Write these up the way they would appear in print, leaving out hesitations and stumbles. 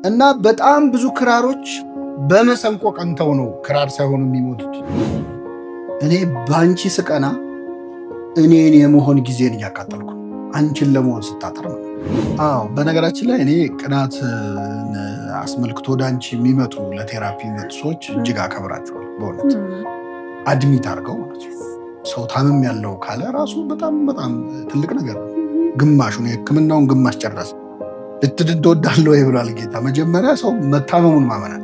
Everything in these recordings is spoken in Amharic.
እና በጣም ብዙ ክራሮች በመሰንቆ ቀንተው ነው ክራር ሳይሆኑ የሚሞቱት። እኔ በአንቺ ስቀና እኔን የመሆን ጊዜን እያቃጠልኩ አንቺን ለመሆን ስታጠር ነው። አዎ በነገራችን ላይ እኔ ቅናት አስመልክቶ ወደ አንቺ የሚመጡ ለቴራፒ የሚመጡ ሰዎች እጅግ አከብራቸዋለሁ። በእውነት አድሚት አድርገው ማለት ነው። ሰው ታምም ያለው ካለ ራሱ በጣም ትልቅ ነገር ነው። ግማሹን የሕክምናውን ግማሽ ጨረሰ። ልትድን ትወዳለህ ወይ ብሏል ጌታ። መጀመሪያ ሰው መታመሙን ማመናል።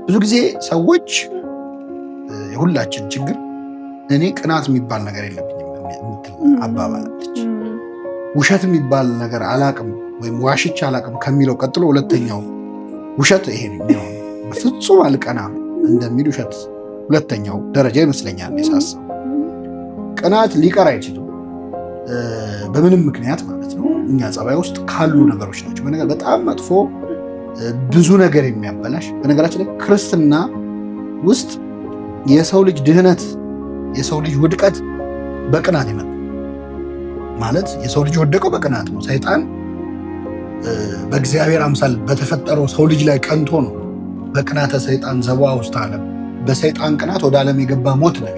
ብዙ ጊዜ ሰዎች የሁላችን ችግር እኔ ቅናት የሚባል ነገር የለብኝም የምትል አባባላለች። ውሸት የሚባል ነገር አላቅም ወይም ዋሽቻ አላቅም ከሚለው ቀጥሎ ሁለተኛው ውሸት ይሄ ነው። በፍጹም አልቀናም እንደሚል ውሸት ሁለተኛው ደረጃ ይመስለኛል ሳስበው። ቅናት ሊቀር አይችልም በምንም ምክንያት ማለት ነው። እኛ ጸባይ ውስጥ ካሉ ነገሮች ናቸው። በነገር በጣም መጥፎ ብዙ ነገር የሚያበላሽ። በነገራችን ላይ ክርስትና ውስጥ የሰው ልጅ ድህነት፣ የሰው ልጅ ውድቀት በቅናት ይመጣል ማለት የሰው ልጅ ወደቀው በቅናት ነው። ሰይጣን በእግዚአብሔር አምሳል በተፈጠረው ሰው ልጅ ላይ ቀንቶ ነው። በቅናተ ሰይጣን ዘዋ ውስጥ ዓለም በሰይጣን ቅናት ወደ ዓለም የገባ ሞት ነው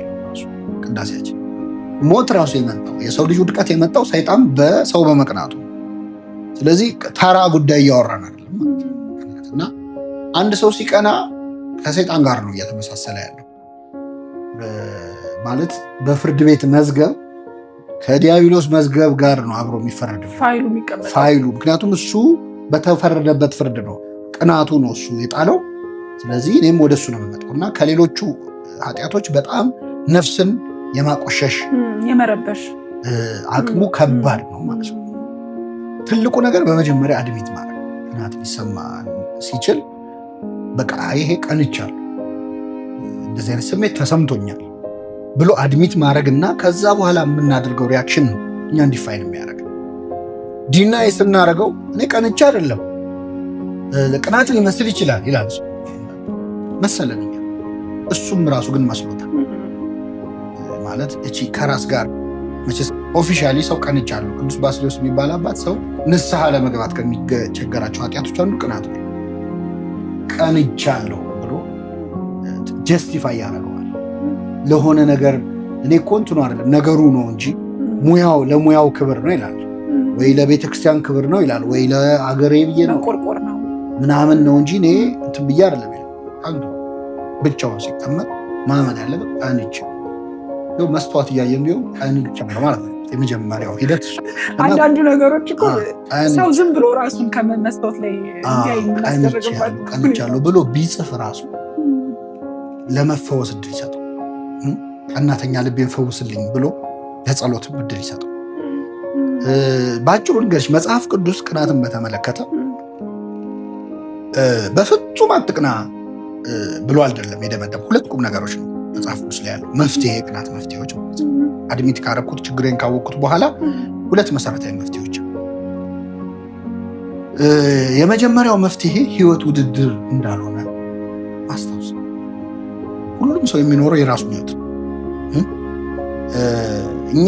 ቅዳሴያችን። ሞት ራሱ የመጣው የሰው ልጅ ውድቀት የመጣው ሰይጣን በሰው በመቅናቱ። ስለዚህ ተራ ጉዳይ እያወራን አይደለም እና አንድ ሰው ሲቀና ከሰይጣን ጋር ነው እያተመሳሰለ ያለው ማለት በፍርድ ቤት መዝገብ ከዲያብሎስ መዝገብ ጋር ነው አብሮ የሚፈረድ ፋይሉ። ምክንያቱም እሱ በተፈረደበት ፍርድ ነው፣ ቅናቱ ነው እሱ የጣለው። ስለዚህ እኔም ወደ እሱ ነው የምመጣው እና ከሌሎቹ ኃጢአቶች በጣም ነፍስን የማቆሸሽ የመረበሽ አቅሙ ከባድ ነው ማለት ነው። ትልቁ ነገር በመጀመሪያ አድሚት ማድረግ፣ ቅናት ሊሰማ ሲችል በቃ ይሄ ቀንቻለሁ፣ እንደዚህ አይነት ስሜት ተሰምቶኛል ብሎ አድሚት ማድረግ እና ከዛ በኋላ የምናደርገው ሪያክሽን ነው እኛ እንዲፋይን የሚያደርግ። ዲናይ ስናደርገው እኔ ቀንቻ አይደለም ቅናት ሊመስል ይችላል ይላል መሰለን፣ እሱም ራሱ ግን መስሎታል ማለት እቺ ከራስ ጋር መቼስ ኦፊሻሊ ሰው ቀንቻለሁ። ቅዱስ ባስልዮስ የሚባል አባት ሰው ንስሐ ለመግባት ከሚቸገራቸው ኃጢአቶች አንዱ ቅናት ነው። ቀንቻለሁ ብሎ ጀስቲፋይ ያደርገዋል ለሆነ ነገር። እኔ እኮ እንትኑ አይደለም ነገሩ ነው እንጂ ሙያው ለሙያው ክብር ነው ይላል፣ ወይ ለቤተ ክርስቲያን ክብር ነው ይላል፣ ወይ ለአገሬ ብዬ ነው ቆርቆር ነው ምናምን ነው እንጂ እኔ እንትን ብዬ አይደለም ይላል። አንዱ ብቻውን ሲቀመጥ ማመን ያለበት ቀንቼ ነው። መስተዋት እያየን ቢሆን ቀንቼ ነው ማለት ነው የመጀመሪያው ሂደት። አንዳንዱ ነገሮች እኮ ሰው ዝም ብሎ ራሱን ከመስተዋት ላይ እንዲያይ እናስደረገባቸው ቀንቻለሁ ብሎ ቢጽፍ ራሱ ለመፈወስ እድል ይሰጠው። ቀናተኛ ልቤን ፈውስልኝ ብሎ ለጸሎት እድል ይሰጠው። ባጭሩ ንገርሽ መጽሐፍ ቅዱስ ቅናትን በተመለከተ በፍጹም አትቅና ብሎ አይደለም የደመደም። ሁለት ቁም ነገሮች ነው መጽሐፍ ቅዱስ ላይ ያለው መፍትሄ፣ ቅናት መፍትሄዎች ማለት ነው። አድሚት ካረኩት ችግሬን ካወቅኩት በኋላ ሁለት መሰረታዊ መፍትሄዎች። የመጀመሪያው መፍትሄ ህይወት ውድድር እንዳልሆነ ማስታወስ። ሁሉም ሰው የሚኖረው የራሱ ህይወት ነው። እኛ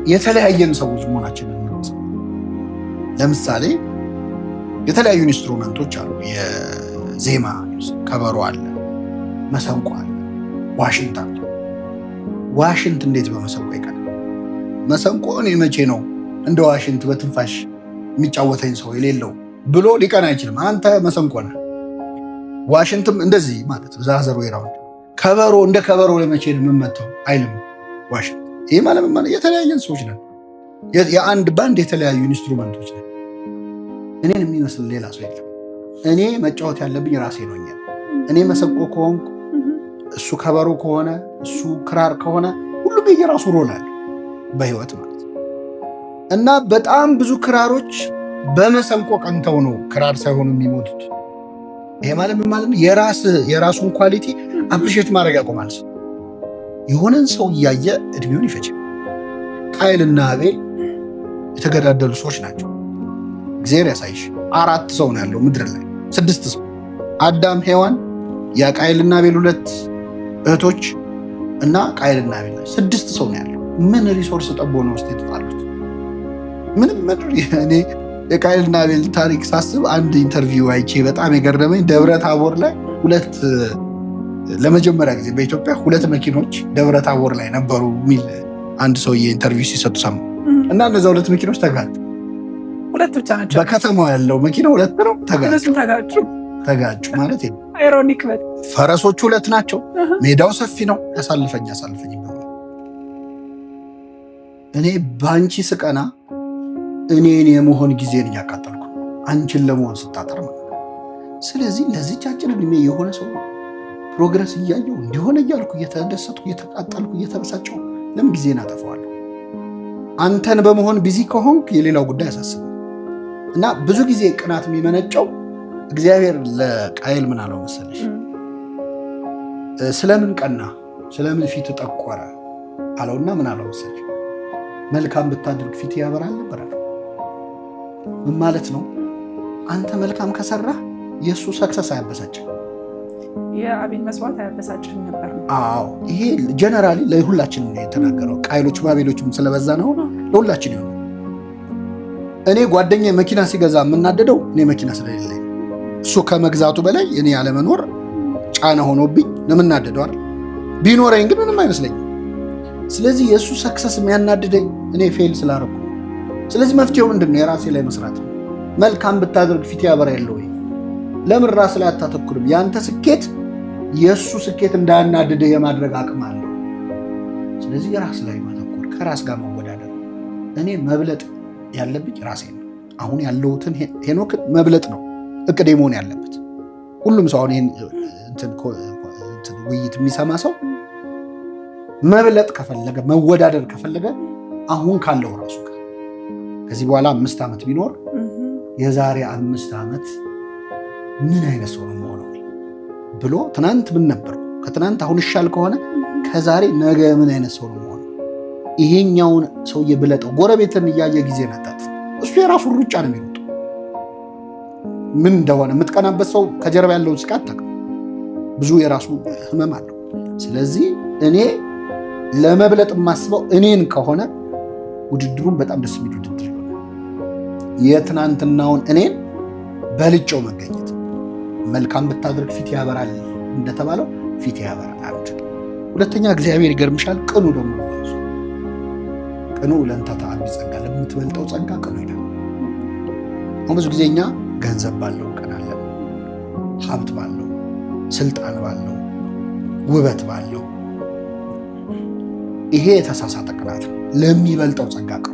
የተለያየን ሰዎች መሆናችንን ለምሳሌ የተለያዩ ኢንስትሩመንቶች አሉ። የዜማ ከበሮ አለ፣ መሰንቆ አለ፣ ዋሽንት አለ። ዋሽንት እንዴት በመሰንቆ ይቀናል? መሰንቆ እኔ መቼ ነው እንደ ዋሽንት በትንፋሽ የሚጫወተኝ ሰው የሌለው ብሎ ሊቀና አይችልም። አንተ መሰንቆ ነህ። ዋሽንትም እንደዚህ ማለት ዛዘሩ ይራው ከበሮ እንደ ከበሮ ለመቼ ነው የምመታው አይልም ዋሽንት። ይህ ማለት የተለያየን ሰዎች ነን። የአንድ ባንድ የተለያዩ ኢንስትሩመንቶች ነን። እኔን የሚመስል ሌላ ሰው የለም። እኔ መጫወት ያለብኝ ራሴ ነው። እኔ መሰንቆ ከሆንኩ እሱ ከበሮ ከሆነ እሱ ክራር ከሆነ ሁሉም የየራሱ ሮል አለ በህይወት ማለት ነው። እና በጣም ብዙ ክራሮች በመሰንቆ ቀንተው ነው ክራር ሳይሆኑ የሚሞቱት። ይሄ ማለት ምን ማለት ነው? የራሱን ኳሊቲ አፕሪሼት ማድረግ ያቆማል። ሰው የሆነን ሰው እያየ እድሜውን ይፈጃል። ቃየልና አቤል የተገዳደሉ ሰዎች ናቸው። እግዚአብሔር ያሳይሽ። 4 ሰው ነው ያለው ምድር ላይ 6 ሰው አዳም፣ ሔዋን፣ የቃየልና አቤል 2 እህቶች እና ቃየልና አቤል 6 ሰው ነው ያለው። ምን ሪሶርስ ጠቦ ነው ውስጥ የተጣሉት? ምንም እኔ የቃየልና አቤል ታሪክ ሳስብ አንድ ኢንተርቪው አይቼ በጣም የገረመኝ ደብረ ታቦር ላይ ለመጀመሪያ ጊዜ በኢትዮጵያ 2 መኪኖች ደብረ ታቦር ላይ ነበሩ የሚል አንድ ሰውዬ ኢንተርቪው ሲሰጡ ሰማሁ። እና እነዚያ 2 መኪኖች ተጋጩ። 2 ብቻ ናቸው። በከተማው ያለው መኪና 2 ነው፣ ተጋጩ ማለት ነው። አይሮኒክ ፈረሶቹ 2 ናቸው። ሜዳው ሰፊ ነው። ያሳልፈኝ እኔ በአንቺ ስቀና እኔን የመሆን ጊዜን እያቃጠልኩ አንቺን ለመሆን ስታጠር ማለት ነው። ስለዚህ ለዚች አጭር ዕድሜ የሆነ ሰው ፕሮግረስ እያየው እንዲሆነ እያልኩ እየተደሰትኩ እየተቃጠልኩ እየተበሳጨው ለምን ጊዜን አጠፋዋለሁ? አንተን በመሆን ቢዚ ከሆንክ የሌላው ጉዳይ ያሳስብ እና ብዙ ጊዜ ቅናት የሚመነጨው እግዚአብሔር ለቃየል ምን አለው መሰለሽ? ስለምን ቀና ስለምን ፊት ጠቆረ አለውና ምን አለው መሰለሽ? መልካም ብታደርግ ፊት ያበራል ነበር። ምን ማለት ነው? አንተ መልካም ከሰራህ የእሱ ሰክሰስ አያበሳጭም፣ የአቤል መስዋዕት አያበሳጭም ነበር። አዎ ይሄ ጀነራሊ ለሁላችን ነው የተናገረው። ቃየሎች ባቤሎችም ስለበዛ ነው ለሁላችን ይሆናል። እኔ ጓደኛ መኪና ሲገዛ የምናደደው እኔ መኪና ስለሌለኝ፣ እሱ ከመግዛቱ በላይ እኔ ያለመኖር ጫና ሆኖብኝ ለምናደደው አይደል? ቢኖረኝ ግን ምንም አይመስለኝም። ስለዚህ የእሱ ሰክሰስ የሚያናድደኝ እኔ ፌል ስላደረኩ። ስለዚህ መፍትሄው ምንድን ነው? የራሴ ላይ መስራት ነው። መልካም ብታደርግ ፊት ያበራ የለ ወይ? ለምን ራስ ላይ አታተኩርም? የአንተ ስኬት የእሱ ስኬት እንዳያናድድህ የማድረግ አቅም አለው። ስለዚህ የራስ ላይ ማተኮር፣ ከራስ ጋር መወዳደር። እኔ መብለጥ ያለብኝ ራሴ ነው። አሁን ያለሁትን ሄኖክ መብለጥ ነው እቅዴ መሆን ያለበት። ሁሉም ሰው አሁን ይህን ውይይት የሚሰማ ሰው መብለጥ ከፈለገ መወዳደር ከፈለገ አሁን ካለው ራሱ ጋር ከዚህ በኋላ 5 ዓመት ቢኖር የዛሬ 5 ዓመት ምን አይነት ሰው ነው የምሆነው ብሎ ትናንት ምን ነበር ከትናንት አሁን ይሻል ከሆነ ከዛሬ ነገ ምን አይነት ሰው ነው የምሆነው? ይሄኛውን ሰውዬ ብለጠው። ጎረቤትን እያየ ጊዜ ነጣት። እሱ የራሱን ሩጫ ነው የሚሮጠው። ምን እንደሆነ የምትቀናበት ሰው ከጀርባ ያለውን ስቃት አታውቅም። ብዙ የራሱ ህመም አለው። ስለዚህ እኔ ለመብለጥ የማስበው እኔን ከሆነ ውድድሩን በጣም ደስ የሚል ውድድር ይሆናል። የትናንትናውን እኔን በልጨው መገኘት። መልካም ብታደርግ ፊት ያበራል እንደተባለው ፊት ያበራል። አንድ ሁለተኛ እግዚአብሔር ይገርምሻል። ቅኑ ደግሞ ቅኑ ለእንተ ተአቢ ጸጋ፣ ለምትበልጠው ጸጋ ቅኑ ይላል። አሁን ብዙ ጊዜ እኛ ገንዘብ ባለው ቀናለን፣ ሀብት ባለው፣ ስልጣን ባለው፣ ውበት ባለው። ይሄ የተሳሳተ ቅናት ነው። ለሚበልጠው ጸጋ ቅኑ።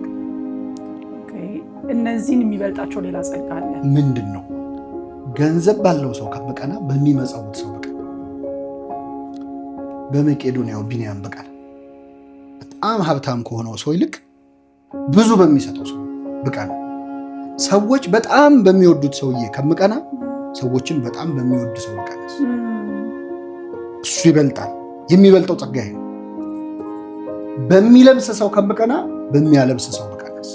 እነዚህን የሚበልጣቸው ሌላ ጸጋ አለ። ምንድን ነው? ገንዘብ ባለው ሰው ከበቀና በሚመጸውት ሰው በቀና። በመቄዶንያው ቢንያም በቀና በጣም ሀብታም ከሆነው ሰው ይልቅ ብዙ በሚሰጠው ሰው በቀና። ሰዎች በጣም በሚወዱት ሰውዬ ከምቀና ሰዎችን በጣም በሚወድ ሰው በቀና። እሱ ይበልጣል። የሚበልጠው ጸጋ ይሄ ነው። በሚለብስ ሰው ከምቀና በሚያለብስ ሰው በቀናስ።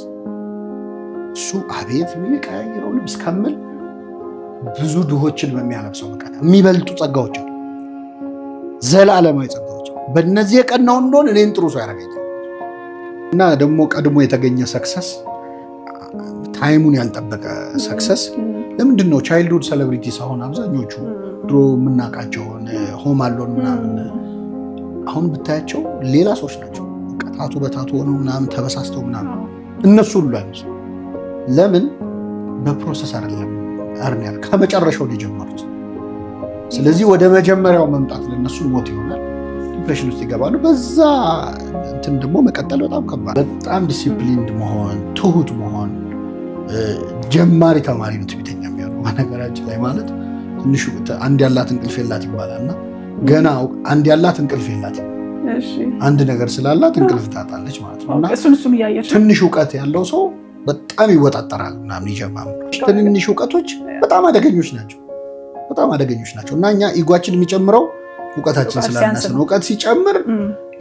እሱ አቤት የሚቀያየረው ልብስ ከምል ብዙ ድሆችን በሚያለብሰው በቀና። የሚበልጡ ጸጋዎች አሉ፣ ዘላለማዊ ጸጋዎች። በእነዚህ የቀናው እንደሆነ እኔን ጥሩ ሰው ያደርገኛል። እና ደግሞ ቀድሞ የተገኘ ሰክሰስ፣ ታይሙን ያልጠበቀ ሰክሰስ። ለምንድን ነው ቻይልድሁድ ሴሌብሪቲስ አሁን አብዛኞቹ ድሮ የምናውቃቸውን ሆም አሎን ምናምን አሁን ብታያቸው ሌላ ሰዎች ናቸው። ታቱ በታቱ ሆነው ምናምን ተበሳስተው ምናምን እነሱ ሁሉ አይመስሉ። ለምን? በፕሮሰስ አይደለም አርኒያል ከመጨረሻው የጀመሩት። ስለዚህ ወደ መጀመሪያው መምጣት ለነሱ ሞት ይሆናል። ዲፕሬሽን ውስጥ ይገባሉ። በዛ እንትን ደግሞ መቀጠል በጣም ከባድ። በጣም ዲሲፕሊንድ መሆን፣ ትሁት መሆን። ጀማሪ ተማሪ ነው ትዕቢተኛ የሚሆነው በነገራችን ላይ። ማለት ትንሹ አንድ ያላት እንቅልፍ የላት ይባላል እና ገና አንድ ያላት እንቅልፍ የላት፣ አንድ ነገር ስላላት እንቅልፍ ታጣለች ማለት ነው። እና ትንሽ እውቀት ያለው ሰው በጣም ይወጣጠራል ምናምን ይጀምራል። ትንንሽ እውቀቶች በጣም አደገኞች ናቸው፣ በጣም አደገኞች ናቸው። እና እኛ ኢጓችን የሚጨምረው እውቀታችን ስላነሰ ነው። እውቀት ሲጨምር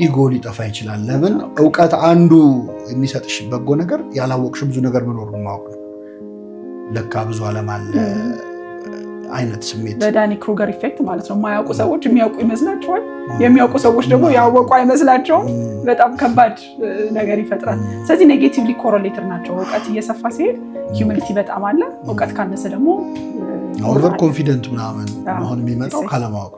ኢጎ ሊጠፋ ይችላል። ለምን? እውቀት አንዱ የሚሰጥሽ በጎ ነገር ያላወቅሽ ብዙ ነገር መኖሩን ማወቅ ነው። ለካ ብዙ ዓለም አለ። አይነት ስሜት በዳኒ ክሩገር ኢፌክት ማለት ነው። የማያውቁ ሰዎች የሚያውቁ ይመስላቸዋል፣ የሚያውቁ ሰዎች ደግሞ ያወቁ አይመስላቸውም። በጣም ከባድ ነገር ይፈጥራል። ስለዚህ ኔጌቲቭሊ ኮረሌትድ ናቸው። እውቀት እየሰፋ ሲሄድ ሂዩሚሊቲ በጣም አለ። እውቀት ካነሰ ደግሞ ኦቨር ኮንፊደንት ምናምን መሆን የሚመጣው ካለማወቅ